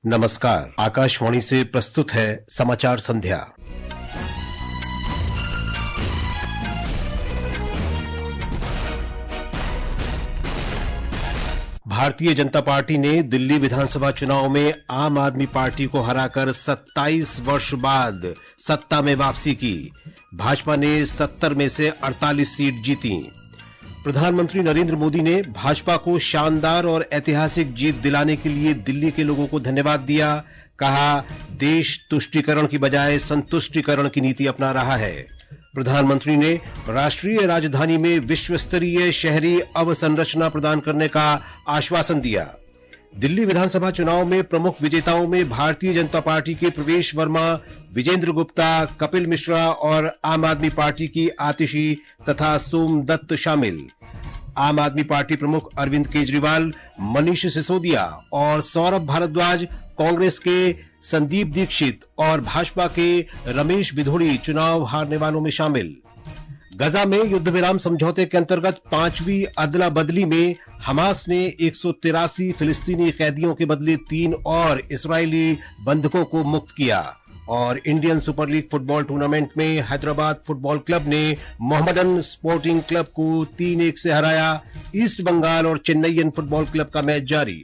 नमस्कार, आकाशवाणी से प्रस्तुत है समाचार संध्या। भारतीय जनता पार्टी ने दिल्ली विधानसभा चुनाव में आम आदमी पार्टी को हराकर 27 वर्ष बाद सत्ता में वापसी की। भाजपा ने 70 में से 48 सीट जीती। प्रधानमंत्री नरेंद्र मोदी ने भाजपा को शानदार और ऐतिहासिक जीत दिलाने के लिए दिल्ली के लोगों को धन्यवाद दिया। कहा, देश तुष्टीकरण की बजाय संतुष्टीकरण की नीति अपना रहा है। प्रधानमंत्री ने राष्ट्रीय राजधानी में विश्व स्तरीय शहरी अवसंरचना प्रदान करने का आश्वासन दिया। दिल्ली विधानसभा चुनाव में प्रमुख विजेताओं में भारतीय जनता पार्टी के प्रवेश वर्मा, विजेंद्र गुप्ता, कपिल मिश्रा और आम आदमी पार्टी की आतिशी तथा सोमदत्त शामिल। आम आदमी पार्टी प्रमुख अरविंद केजरीवाल, मनीष सिसोदिया और सौरभ भारद्वाज, कांग्रेस के संदीप दीक्षित और भाजपा के रमेश बिधोड़ी चुनाव हारने वालों में शामिल। गजा में युद्ध विराम समझौते के अंतर्गत 5वीं अदला बदली में हमास ने 183 फिलिस्तीनी कैदियों के बदले 3 और इस्राएली बंधकों को मुक्त किया। और Indian super league football tournament में हैदराबाद फुटबॉल क्लब ने मोहम्मडन स्पोर्टिंग क्लब को 3-1 से हराया। ईस्ट बंगाल और चेन्नईयन फुटबॉल क्लब का मैच जारी।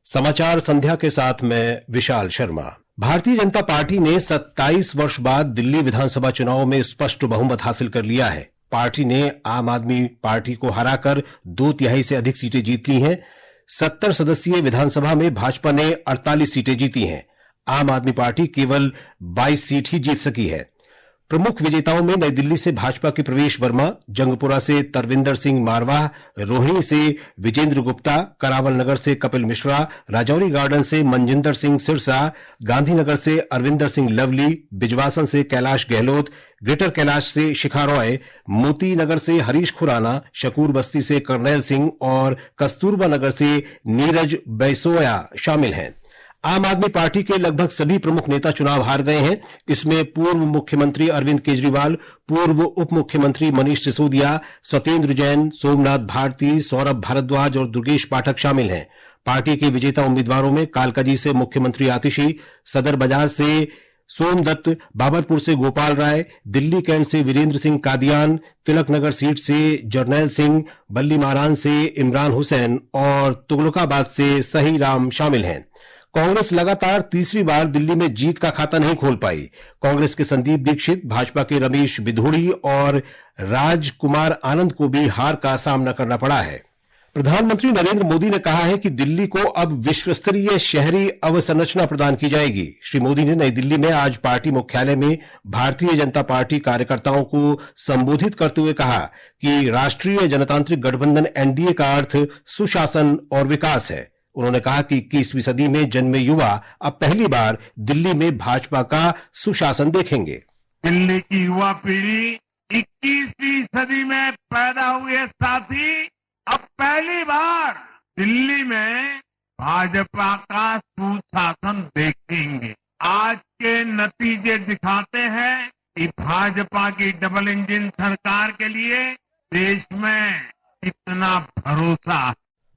समाचार संध्या के साथ मैं विशाल शर्मा। भारतीय जनता पार्टी ने 27 वर्ष बाद दिल्ली विधानसभा चुनाव में स्पष्ट बहुमत हासिल कर लिया है। पार्टी ने आम आदमी पार्टी को हराकर 2/3 से अधिक सीटें जीत ली हैं। 70 सदस्यीय विधानसभा में भाजपा ने 48 सीटें जीती हैं। आम आदमी पार्टी केवल 22 सीट ही जीत सकी है। प्रमुख विजेताओं में नई दिल्ली से भाजपा के प्रवेश वर्मा, जंगपुरा से तरविंदर सिंह मारवाह, रोहिणी से विजेंद्र गुप्ता, करावल नगर से कपिल मिश्रा, राजौरी गार्डन से मनजिंदर सिंह सिरसा, गांधीनगर से अरविंदर सिंह लवली, बिजवासन से कैलाश गहलोत, ग्रेटर कैलाश से शिखा रॉय, मोती नगर से हरीश खुराना, शकूर बस्ती से करनैल सिंह और कस्तूरबा नगर से नीरज बैसोया शामिल हैं। आम आदमी पार्टी के लगभग सभी प्रमुख नेता चुनाव हार गए हैं। इसमें पूर्व मुख्यमंत्री अरविंद केजरीवाल, पूर्व उप मुख्यमंत्री मनीष सिसोदिया, सत्येंद्र जैन, सोमनाथ भारती, सौरभ भारद्वाज और दुर्गेश पाठक शामिल हैं। पार्टी के विजेता उम्मीदवारों में कालकाजी से मुख्यमंत्री आतिशी, सदर बाजार से सोमदत्त, बाबरपुर से गोपाल राय, दिल्ली कैंट से वीरेंद्र सिंह कादियान, तिलक नगर सीट से जरनैल सिंह, बल्ली मारान से इमरान हुसैन और तुगलकाबाद से सही राम शामिल हैं। कांग्रेस लगातार तीसरी बार दिल्ली में जीत का खाता नहीं खोल पाई। कांग्रेस के संदीप दीक्षित, भाजपा के रमेश बिधोड़ी और राजकुमार आनंद को भी हार का सामना करना पड़ा है। प्रधानमंत्री नरेंद्र मोदी ने कहा है कि दिल्ली को अब विश्व स्तरीय शहरी अवसंरचना प्रदान की जाएगी। श्री मोदी ने नई दिल्ली में आज पार्टी मुख्यालय में भारतीय जनता पार्टी कार्यकर्ताओं को संबोधित करते हुए कहा कि राष्ट्रीय जनतांत्रिक गठबंधन एनडीए का अर्थ सुशासन और विकास है। उन्होंने कहा कि 21वीं सदी में जन्मे युवा अब पहली बार दिल्ली में भाजपा का सुशासन देखेंगे। दिल्ली की युवा पीढ़ी 21वीं सदी में पैदा हुए साथी अब पहली बार दिल्ली में भाजपा का सुशासन देखेंगे। आज के नतीजे दिखाते हैं कि भाजपा की डबल इंजन सरकार के लिए देश में कितना भरोसा है।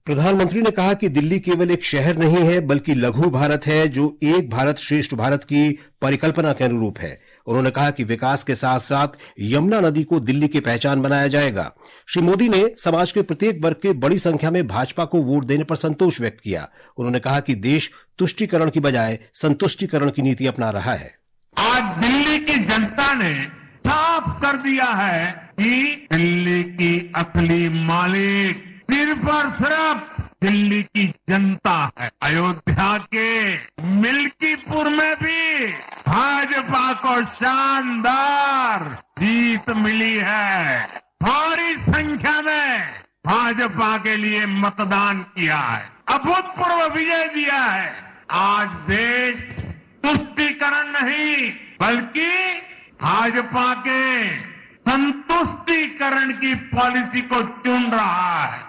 प्रधानमंत्री ने कहा कि दिल्ली केवल एक शहर नहीं है बल्कि लघु भारत है जो एक भारत श्रेष्ठ भारत की परिकल्पना के अनुरूप है। उन्होंने कहा कि विकास के साथ साथ यमुना नदी को दिल्ली की पहचान बनाया जाएगा। श्री मोदी ने समाज के प्रत्येक वर्ग के बड़ी संख्या में भाजपा को वोट देने पर संतोष व्यक्त किया। उन्होंने कहा कि देश तुष्टीकरण की बजाय संतुष्टीकरण की नीति अपना रहा है। आज दिल्ली की जनता ने साफ कर दिया है कि दिल्ली की असली मालिक सिर्फ और सिर्फ दिल्ली की जनता है। अयोध्या के मिल्कीपुर में भी भाजपा को शानदार जीत मिली है। भारी संख्या में भाजपा के लिए मतदान किया है, अभूतपूर्व विजय दिया है। आज देश तुष्टीकरण नहीं बल्कि भाजपा के संतुष्टीकरण की पॉलिसी को चुन रहा है।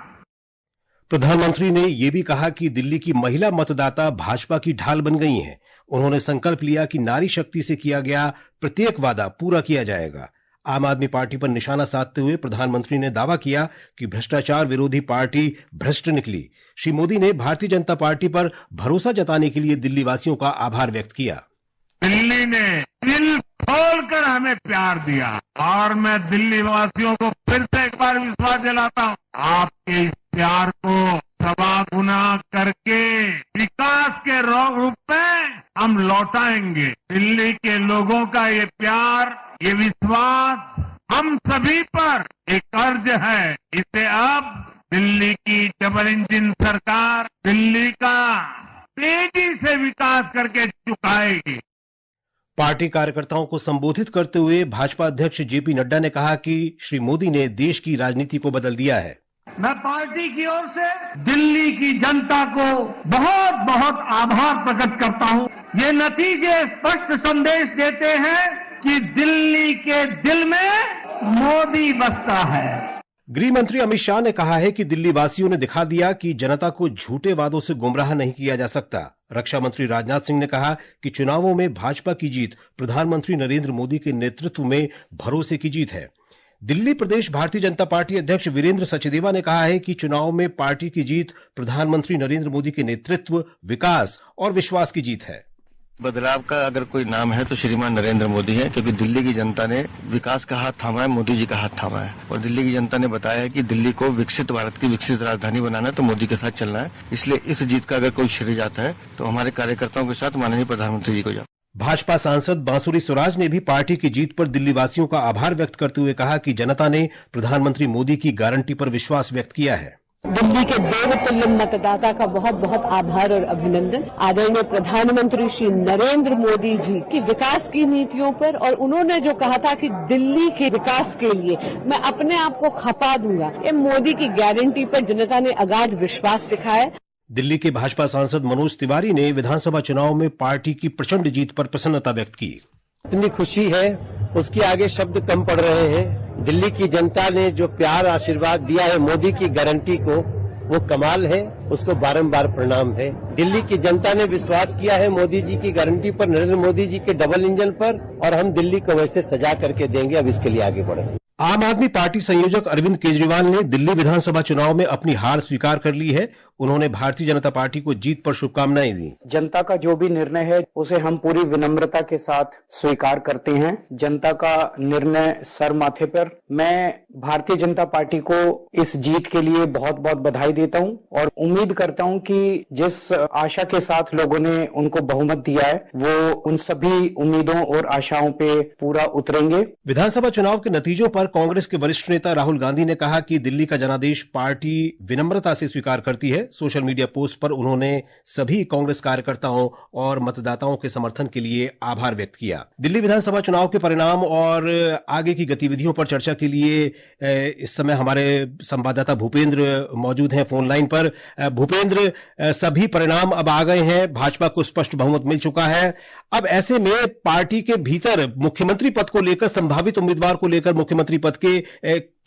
प्रधानमंत्री ने यह भी कहा कि दिल्ली की महिला मतदाता भाजपा की ढाल बन गई हैं। उन्होंने संकल्प लिया कि नारी शक्ति से किया गया प्रत्येक वादा पूरा किया जाएगा। आम आदमी पार्टी पर निशाना साधते हुए प्रधानमंत्री ने दावा किया कि भ्रष्टाचार विरोधी पार्टी भ्रष्ट निकली। श्री मोदी ने भारतीय जनता पार्टी पर भरोसा जताने के लिए दिल्ली वासियों का आभार व्यक्त किया। दिल्ली ने दिल खोलकर हमें प्यार दिया और मैं दिल्ली वासियों को फिर से एक बार विश्वास दिलाता हूँ, आपके इस प्यार को सवा गुना करके विकास के रूप में हम लौटाएंगे। दिल्ली के लोगों का ये प्यार, ये विश्वास हम सभी पर एक कर्ज है। इसे अब दिल्ली की डबल इंजन सरकार दिल्ली का तेजी से विकास करके चुकाएगी। पार्टी कार्यकर्ताओं को संबोधित करते हुए भाजपा अध्यक्ष जेपी नड्डा ने कहा कि श्री मोदी ने देश की राजनीति को बदल दिया है। मैं पार्टी की ओर से दिल्ली की जनता को बहुत बहुत आभार प्रकट करता हूं। ये नतीजे स्पष्ट संदेश देते हैं कि दिल्ली के दिल में मोदी बसता है। गृह मंत्री अमित शाह ने कहा है कि दिल्ली वासियों ने दिखा दिया कि जनता को झूठे वादों से गुमराह नहीं किया जा सकता। रक्षा मंत्री राजनाथ सिंह ने कहा कि चुनावों में भाजपा की जीत प्रधानमंत्री नरेंद्र मोदी के नेतृत्व में भरोसे की जीत है। दिल्ली प्रदेश भारतीय जनता पार्टी अध्यक्ष वीरेंद्र सचदेवा ने कहा है कि चुनाव में पार्टी की जीत प्रधानमंत्री नरेंद्र मोदी के नेतृत्व, विकास और विश्वास की जीत है। बदलाव का अगर कोई नाम है तो श्रीमान नरेंद्र मोदी है, क्योंकि दिल्ली की जनता ने विकास का हाथ थामा है, मोदी जी का हाथ थामा है। और दिल्ली की जनता ने बताया है कि दिल्ली को विकसित भारत की विकसित राजधानी बनाना है तो मोदी के साथ चलना है। इसलिए इस जीत का अगर कोई श्रेय जाता है तो हमारे कार्यकर्ताओं के साथ माननीय प्रधानमंत्री जी को जाता है। भाजपा सांसद बांसुरी स्वराज ने भी पार्टी की जीत पर दिल्ली वासियों का आभार व्यक्त करते हुए कहा कि जनता ने प्रधानमंत्री मोदी की गारंटी पर विश्वास व्यक्त किया है। दिल्ली के देवतुल्य मतदाता का बहुत बहुत आभार और अभिनंदन। आदरणीय प्रधानमंत्री श्री नरेंद्र मोदी जी की विकास की नीतियों पर, और उन्होंने जो कहा था कि दिल्ली के विकास के लिए मैं अपने आप को खपा दूंगा, ये मोदी की गारंटी पर जनता ने अगाध विश्वास दिखाया। दिल्ली के भाजपा सांसद मनोज तिवारी ने विधानसभा चुनाव में पार्टी की प्रचंड जीत पर प्रसन्नता व्यक्त की। इतनी खुशी है उसके आगे शब्द कम पड़ रहे हैं। दिल्ली की जनता ने जो प्यार आशीर्वाद दिया है मोदी की गारंटी को, वो कमाल है, उसको बारंबार प्रणाम है। दिल्ली की जनता ने विश्वास किया है मोदी जी की गारंटी पर, नरेंद्र मोदी जी के डबल इंजन पर, और हम दिल्ली को वैसे सजा करके देंगे। अब इसके लिए आगे बढ़े। आम आदमी पार्टी संयोजक अरविंद केजरीवाल ने दिल्ली विधानसभा चुनाव में अपनी हार स्वीकार कर ली है। उन्होंने भारतीय जनता पार्टी को जीत पर शुभकामनाएं दी। जनता का जो भी निर्णय है उसे हम पूरी विनम्रता के साथ स्वीकार करते हैं। जनता का निर्णय सर माथे पर। मैं भारतीय जनता पार्टी को इस जीत के लिए बहुत बहुत बधाई देता हूं और उम्मीद करता हूं कि जिस आशा के साथ लोगों ने उनको बहुमत दिया है वो उन सभी उम्मीदों और आशाओं पे पूरा उतरेंगे। विधानसभा चुनाव के नतीजों पर कांग्रेस के वरिष्ठ नेता राहुल गांधी ने कहा कि दिल्ली का जनादेश पार्टी विनम्रता से स्वीकार करती है। सोशल मीडिया पोस्ट पर उन्होंने सभी कांग्रेस कार्यकर्ताओं और मतदाताओं के समर्थन के लिए आभार व्यक्त किया। दिल्ली विधानसभा चुनाव के परिणाम और आगे की गतिविधियों पर चर्चा के लिए इस समय हमारे संवाददाता भूपेंद्र मौजूद हैं फोन लाइन पर। भूपेंद्र, सभी परिणाम अब आ गए हैं, भाजपा को स्पष्ट बहुमत मिल चुका है। अब ऐसे में पार्टी के भीतर मुख्यमंत्री पद को लेकर, संभावित उम्मीदवार को लेकर मुख्यमंत्री पद के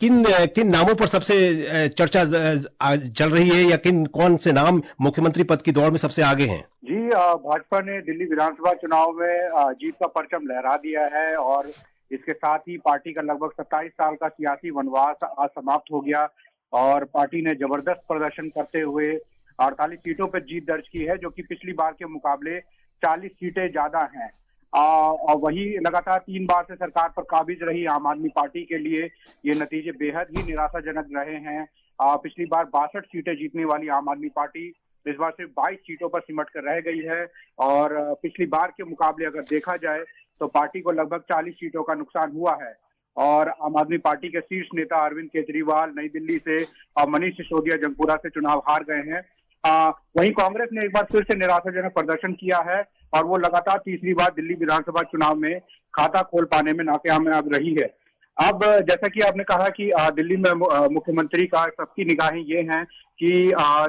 किन नामों पर सबसे चर्चा चल रही है, या कौन से नाम मुख्यमंत्री पद की दौड़ में सबसे आगे हैं? जी, भाजपा ने दिल्ली विधानसभा चुनाव में जीत का परचम लहरा दिया है और इसके साथ ही पार्टी का लगभग 27 साल का सियासी वनवास आज समाप्त हो गया और पार्टी ने जबरदस्त प्रदर्शन करते हुए 48 सीटों पर जीत दर्ज की है, जो कि पिछली बार के मुकाबले 40 सीटें ज्यादा हैं। और वही लगातार 3 बार से सरकार पर काबिज रही आम आदमी पार्टी के लिए ये नतीजे बेहद ही निराशाजनक रहे हैं। पिछली बार 62 सीटें जीतने वाली आम आदमी पार्टी इस बार सिर्फ 22 सीटों पर सिमट कर रह गई है और पिछली बार के मुकाबले अगर देखा जाए तो पार्टी को लगभग 40 सीटों का नुकसान हुआ है। और आम आदमी पार्टी के शीर्ष नेता अरविंद केजरीवाल नई दिल्ली से और मनीष सिसोदिया जंगपुरा से चुनाव हार गए हैं। वहीं कांग्रेस ने एक बार फिर से निराशाजनक प्रदर्शन किया है और वो लगातार तीसरी बार दिल्ली विधानसभा चुनाव में खाता खोल पाने में नाकामयाब रही है। अब जैसा कि आपने कहा कि दिल्ली में मुख्यमंत्री का सबकी निगाहें ये हैं कि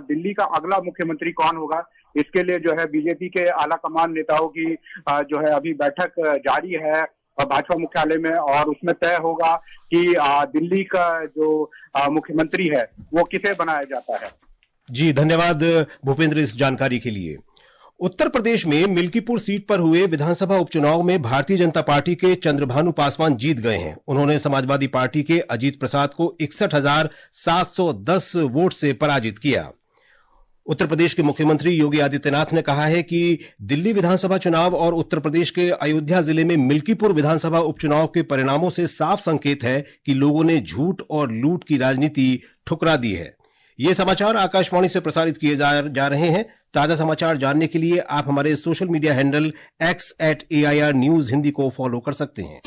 दिल्ली का अगला मुख्यमंत्री कौन होगा। इसके लिए जो है बीजेपी के आला कमान नेताओं की जो है अभी बैठक जारी है भाजपा मुख्यालय में और उसमें तय होगा कि दिल्ली का जो मुख्यमंत्री है वो किसे बनाया जाता है। जी, धन्यवाद भूपेंद्र इस जानकारी के लिए। उत्तर प्रदेश में मिल्कीपुर सीट पर हुए विधानसभा उपचुनाव में भारतीय जनता पार्टी के चंद्रभानु पासवान जीत गए हैं। उन्होंने समाजवादी पार्टी के अजीत प्रसाद को 61,710 वोट से पराजित किया। उत्तर प्रदेश के मुख्यमंत्री योगी आदित्यनाथ ने कहा है कि दिल्ली विधानसभा चुनाव और उत्तर प्रदेश के अयोध्या जिले में मिल्कीपुर विधानसभा उपचुनाव के परिणामों से साफ संकेत है कि लोगों ने झूठ और लूट की राजनीति ठुकरा दी है। ये समाचार आकाशवाणी से प्रसारित किए जा रहे हैं। ताजा समाचार जानने के लिए आप हमारे social media handle x@AIR News Hindi को फॉलो कर सकते हैं।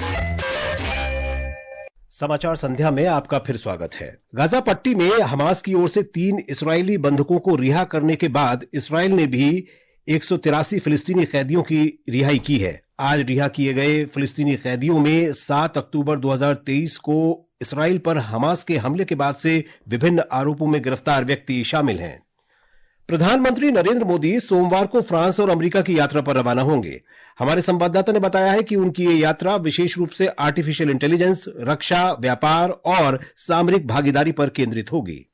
समाचार संध्या में आपका फिर स्वागत है। गाजा पट्टी में हमास की ओर से 3 इस्राएली बंधकों को रिहा करने के बाद इसराइल ने भी 183 फिलिस्तीनी कैदियों की रिहाई की है। आज रिहा किए गए फिलिस्तीनी कैदियों में 7 अक्टूबर 2023 को इसराइल पर हमास के हमले के बाद से विभिन्न आरोपों में गिरफ्तार व्यक्ति शामिल हैं। प्रधानमंत्री नरेंद्र मोदी सोमवार को फ्रांस और अमेरिका की यात्रा पर रवाना होंगे। हमारे संवाददाता ने बताया है कि उनकी ये यात्रा विशेष रूप से आर्टिफिशियल इंटेलिजेंस, रक्षा, व्यापार और सामरिक भागीदारी पर केंद्रित होगी।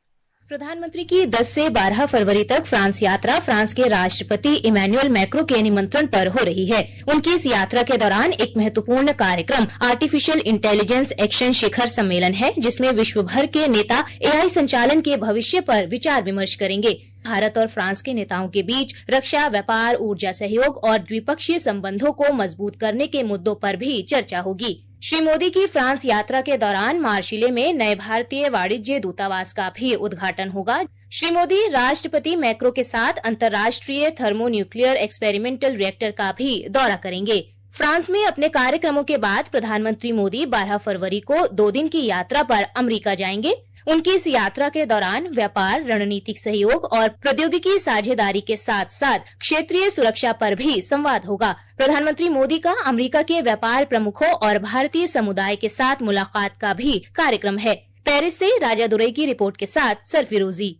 प्रधानमंत्री की 10 से 12 फरवरी तक फ्रांस यात्रा फ्रांस के राष्ट्रपति इमैनुअल मैक्रों के निमंत्रण पर हो रही है। उनकी इस यात्रा के दौरान एक महत्वपूर्ण कार्यक्रम आर्टिफिशियल इंटेलिजेंस एक्शन शिखर सम्मेलन है, जिसमें विश्व भर के नेता AI संचालन के भविष्य पर विचार विमर्श करेंगे। भारत और फ्रांस के नेताओं के बीच रक्षा, व्यापार, ऊर्जा सहयोग और द्विपक्षीय संबंधों को मजबूत करने के मुद्दों पर भी चर्चा होगी। श्री मोदी की फ्रांस यात्रा के दौरान मार्शिले में नए भारतीय वाणिज्य दूतावास का भी उद्घाटन होगा। श्री मोदी राष्ट्रपति मैक्रो के साथ अंतर्राष्ट्रीय थर्मोन्यूक्लियर एक्सपेरिमेंटल रिएक्टर का भी दौरा करेंगे। फ्रांस में अपने कार्यक्रमों के बाद प्रधानमंत्री मोदी 12 फरवरी को 2 दिन की यात्रा पर अमेरिका जाएंगे। उनकी इस यात्रा के दौरान व्यापार, रणनीतिक सहयोग और प्रौद्योगिकी साझेदारी के साथ साथ क्षेत्रीय सुरक्षा पर भी संवाद होगा। प्रधानमंत्री मोदी का अमेरिका के व्यापार प्रमुखों और भारतीय समुदाय के साथ मुलाकात का भी कार्यक्रम है। पेरिस से राजा दुरई की रिपोर्ट के साथ सरफिरोजी।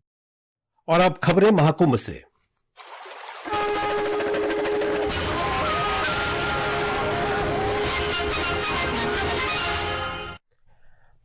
और अब खबरें महाकुंभ से।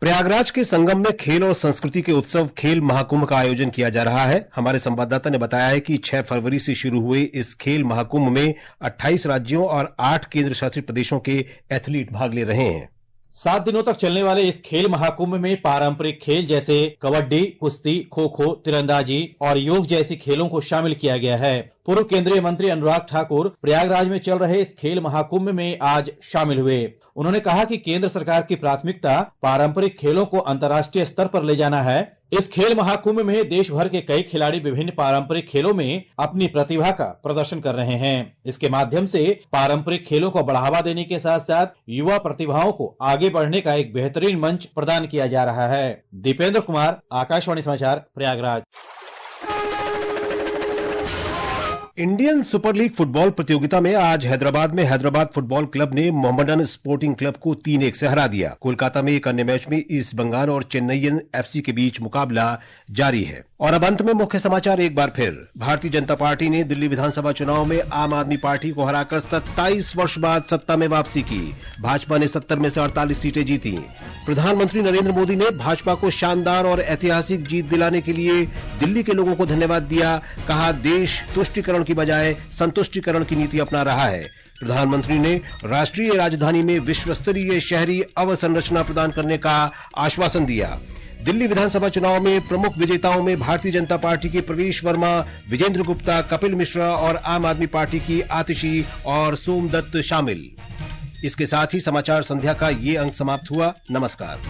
प्रयागराज के संगम में खेल और संस्कृति के उत्सव खेल महाकुंभ का आयोजन किया जा रहा है। हमारे संवाददाता ने बताया है कि 6 फरवरी से शुरू हुए इस खेल महाकुंभ में 28 राज्यों और 8 केंद्र शासित प्रदेशों के एथलीट भाग ले रहे हैं। 7 दिनों तक चलने वाले इस खेल महाकुंभ में पारंपरिक खेल जैसे कबड्डी, कुश्ती, खो खो, तीरंदाजी और योग जैसी खेलों को शामिल किया गया है। पूर्व केंद्रीय मंत्री अनुराग ठाकुर प्रयागराज में चल रहे इस खेल महाकुंभ में आज शामिल हुए। उन्होंने कहा कि केंद्र सरकार की प्राथमिकता पारंपरिक खेलों को अंतर्राष्ट्रीय स्तर पर ले जाना है। इस खेल महाकुंभ में देश भर के कई खिलाड़ी विभिन्न पारंपरिक खेलों में अपनी प्रतिभा का प्रदर्शन कर रहे हैं। इसके माध्यम से पारंपरिक खेलों को बढ़ावा देने के साथ साथ युवा प्रतिभाओं को आगे बढ़ने का एक बेहतरीन मंच प्रदान किया जा रहा है। दीपेंद्र कुमार, आकाशवाणी समाचार, Prayagraj. Indian super league football प्रतियोगिता में आज हैदराबाद में हैदराबाद फुटबॉल क्लब ने मोहम्मडन स्पोर्टिंग क्लब को 3-1 से हरा दिया। कोलकाता में एक अन्य मैच में ईस्ट बंगाल और चेन्नईयन FC के बीच मुकाबला जारी है। और अब अंत में मुख्य समाचार एक बार फिर। भारतीय जनता पार्टी ने दिल्ली विधानसभा चुनाव में आम आदमी पार्टी को हराकर 27 वर्ष बाद सत्ता में वापसी की। भाजपा ने 70 में से 48 सीटें जीती। प्रधानमंत्री नरेंद्र मोदी ने भाजपा को शानदार और ऐतिहासिक जीत दिलाने के लिए दिल्ली के लोगों को धन्यवाद दिया। कहा, देश तुष्टीकरण की बजाय संतुष्टीकरण की नीति अपना रहा है। प्रधानमंत्री ने राष्ट्रीय राजधानी में विश्व स्तरीय शहरी अवसंरचना प्रदान करने का आश्वासन दिया। दिल्ली विधानसभा चुनाव में प्रमुख विजेताओं में भारतीय जनता पार्टी के प्रवेश वर्मा, विजेंद्र गुप्ता, कपिल मिश्रा और आम आदमी पार्टी की आतिशी और सोमदत्त शामिल। इसके साथ ही समाचार संध्या का ये अंक समाप्त हुआ। नमस्कार।